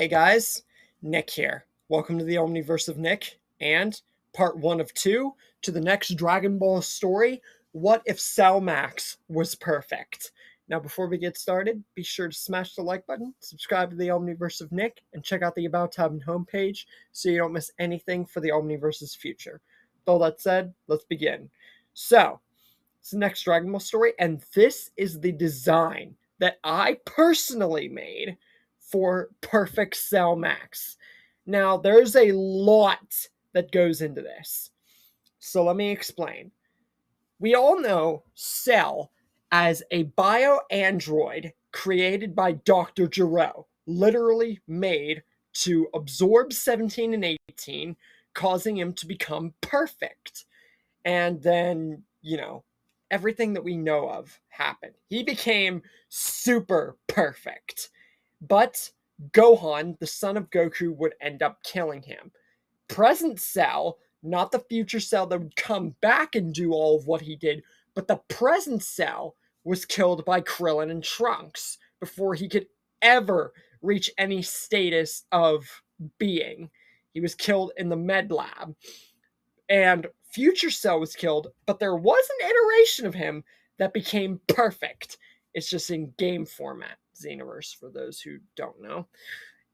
Hey guys, Nick here. Welcome to the Omniverse of Nick and part 1 of 2 to the next Dragon Ball story, What If Cell Max Was Perfect? Now before we get started, be sure to smash the like button, subscribe to the Omniverse of Nick, and check out the About tab and homepage so you don't miss anything for the Omniverse's future. With all that said, let's begin. So, it's the next Dragon Ball story, and this is the design that I personally made for Perfect Cell Max. Now, there's a lot that goes into this. So let me explain. We all know Cell as a bio android created by Dr. Gero, literally made to absorb 17 and 18, causing him to become perfect. And then, everything that we know of happened. He became super perfect. But Gohan, the son of Goku, would end up killing him. Present Cell, not the future Cell that would come back and do all of what he did, but the present Cell was killed by Krillin and Trunks before he could ever reach any status of being. He was killed in the med lab. And Future Cell was killed, but there was an iteration of him that became perfect. It's just in game format, Xenoverse, for those who don't know.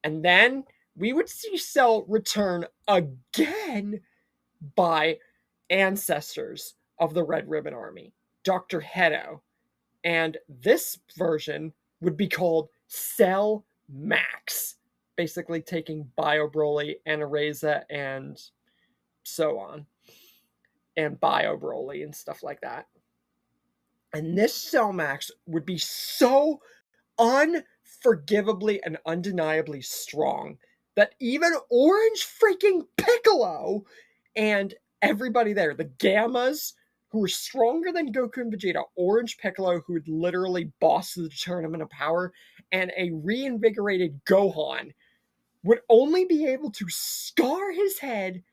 And then we would see Cell return again by ancestors of the Red Ribbon Army, Dr. Hedo. And this version would be called Cell Max, basically taking Bio Broly and Ereza and so on, and Bio Broly and stuff like that. And this Cell Max would be so unforgivably and undeniably strong that even Orange freaking Piccolo and everybody there, the Gammas, who were stronger than Goku and Vegeta, Orange Piccolo, who would literally boss the Tournament of Power, and a reinvigorated Gohan, would only be able to scar his head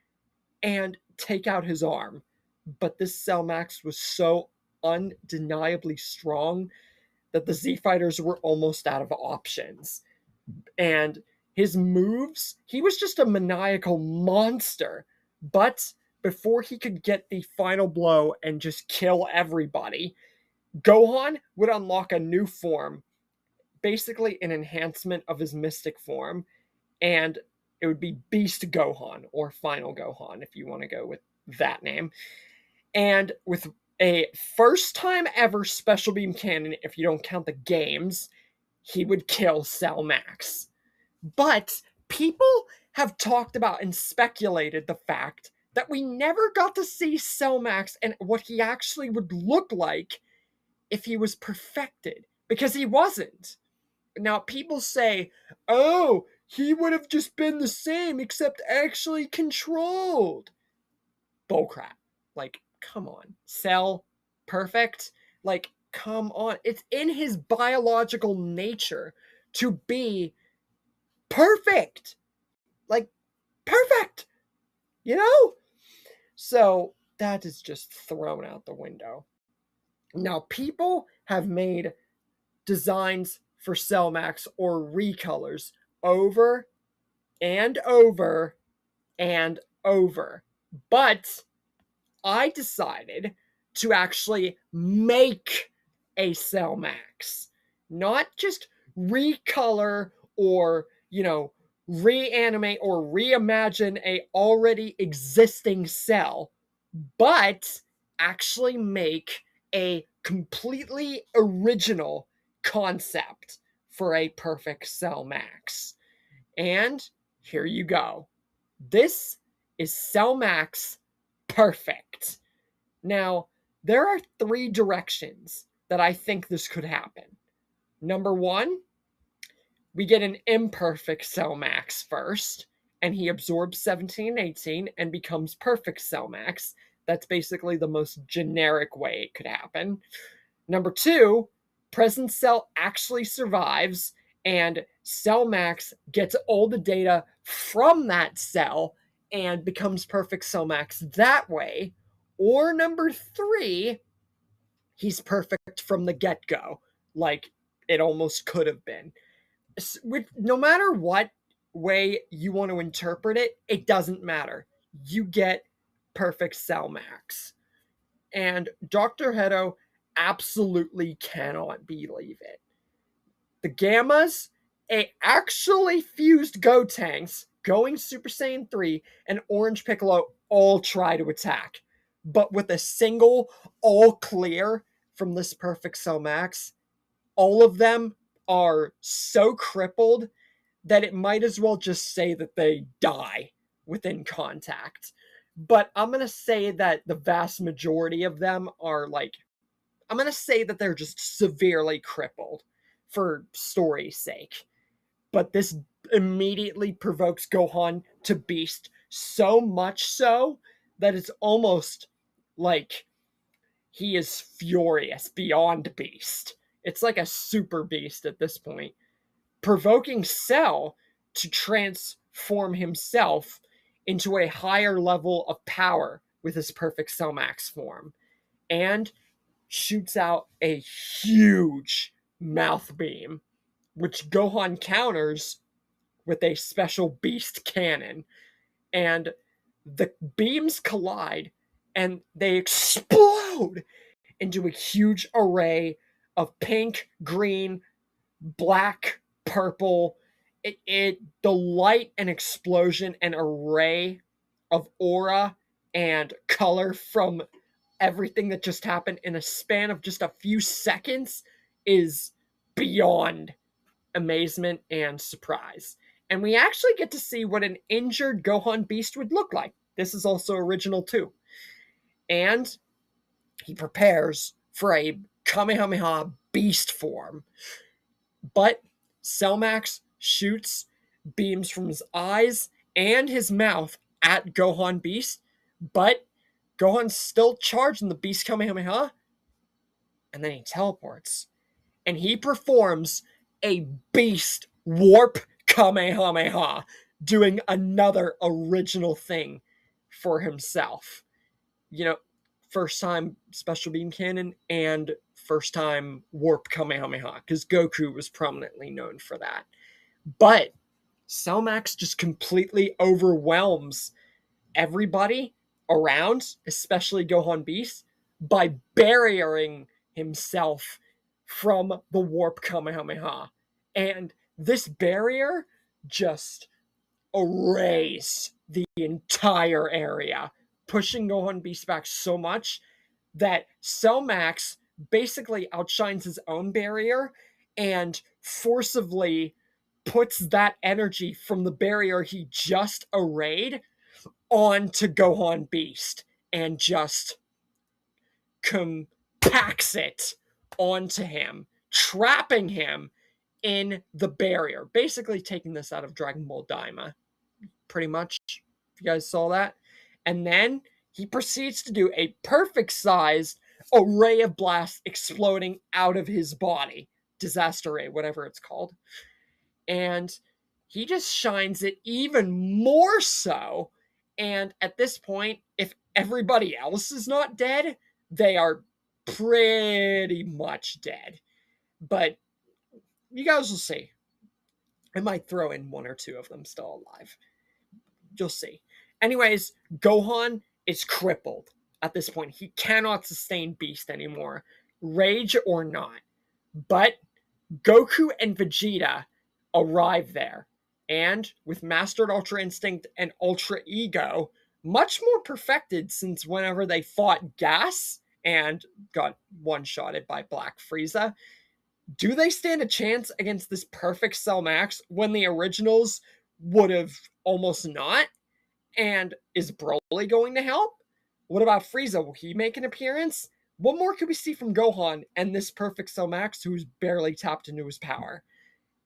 and take out his arm. But this Cell Max was so undeniably strong that the Z Fighters were almost out of options. And his moves, he was just a maniacal monster. But before he could get the final blow and just kill everybody, Gohan would unlock a new form, basically an enhancement of his mystic form, and it would be Beast Gohan, or Final Gohan, if you want to go with that name. And with a first time ever Special Beam Cannon, if you don't count the games, he would kill Cell Max. But people have talked about and speculated the fact that we never got to see Cell Max and what he actually would look like if he was perfected, because he wasn't. Now, people say, oh, he would have just been the same except actually controlled. Bullcrap. Like, come on. Cell, perfect? Like, come on. It's in his biological nature to be perfect. Like, perfect. You know? So, that is just thrown out the window. Now, people have made designs for Cell Max or recolors over and over and over. But I decided to actually make a Cell Max, not just recolor or, reanimate or reimagine a already existing cell, but actually make a completely original concept for a perfect Cell Max. And here you go. This is Cell Max Perfect. Now, there are 3 directions that I think this could happen. Number 1, we get an imperfect Cell Max first, and he absorbs 17 and 18 and becomes perfect Cell Max. That's basically the most generic way it could happen. Number 2, present Cell actually survives, and Cell Max gets all the data from that cell and becomes perfect Cell Max that way. Or number 3, he's perfect from the get-go, like it almost could have been. No matter what way you want to interpret it, it doesn't matter. You get perfect Cell Max. And Dr. Hedo absolutely cannot believe it. The Gammas, a actually fused Gotenks, going Super Saiyan 3, and Orange Piccolo all try to attack. But with a single all clear from this perfect Cell Max, all of them are so crippled that it might as well just say that they die within contact. But I'm going to say that the vast majority of them are like, I'm going to say that they're just severely crippled for story's sake. But this immediately provokes Gohan to beast, so much so that it's almost like he is furious beyond beast. It's like a super beast at this point, provoking Cell to transform himself into a higher level of power with his perfect Cell Max form, and shoots out a huge mouth beam, which Gohan counters with a special beast cannon. And the beams collide and they explode into a huge array of pink, green, black, purple. The light and explosion and array of aura and color from everything that just happened in a span of just a few seconds is beyond amazement and surprise. And we actually get to see what an injured Gohan Beast would look like. This is also original too. And he prepares for a Kamehameha Beast form. But Cell Max shoots beams from his eyes and his mouth at Gohan Beast, but Gohan's still charging the Beast Kamehameha, and then he teleports. And he performs a Beast Warp Kamehameha, doing another original thing for himself. You know, first time Special Beam Cannon and first time Warp Kamehameha, because Goku was prominently known for that. But Cell Max just completely overwhelms everybody around, especially Gohan Beast, by barriering himself from the Warp Kamehameha. And this barrier just arrays the entire area, pushing Gohan Beast back so much that Cell Max basically outshines his own barrier and forcibly puts that energy from the barrier he just arrayed onto Gohan Beast and just compacts it onto him, trapping him in the barrier. Basically taking this out of Dragon Ball Daima, pretty much, if you guys saw that. And then he proceeds to do a perfect sized array of blasts exploding out of his body. Disaster Ray, whatever it's called. And he just shines it even more so. And at this point, if everybody else is not dead, they are pretty much dead. But you guys will see. I might throw in one or two of them still alive. You'll see. Anyways, Gohan is crippled at this point. He cannot sustain Beast anymore, rage or not. But Goku and Vegeta arrive there, and with Mastered Ultra Instinct and Ultra Ego, much more perfected since whenever they fought Gas and got one-shotted by Black Frieza, do they stand a chance against this perfect Cell Max when the originals would have almost not? And is Broly going to help? What about Frieza? Will he make an appearance? What more could we see from Gohan and this perfect Cell Max who's barely tapped into his power?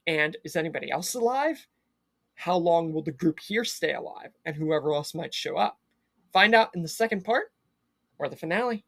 And is anybody else alive? How long will the group here stay alive? And whoever else might show up? Find out in the second part or the finale.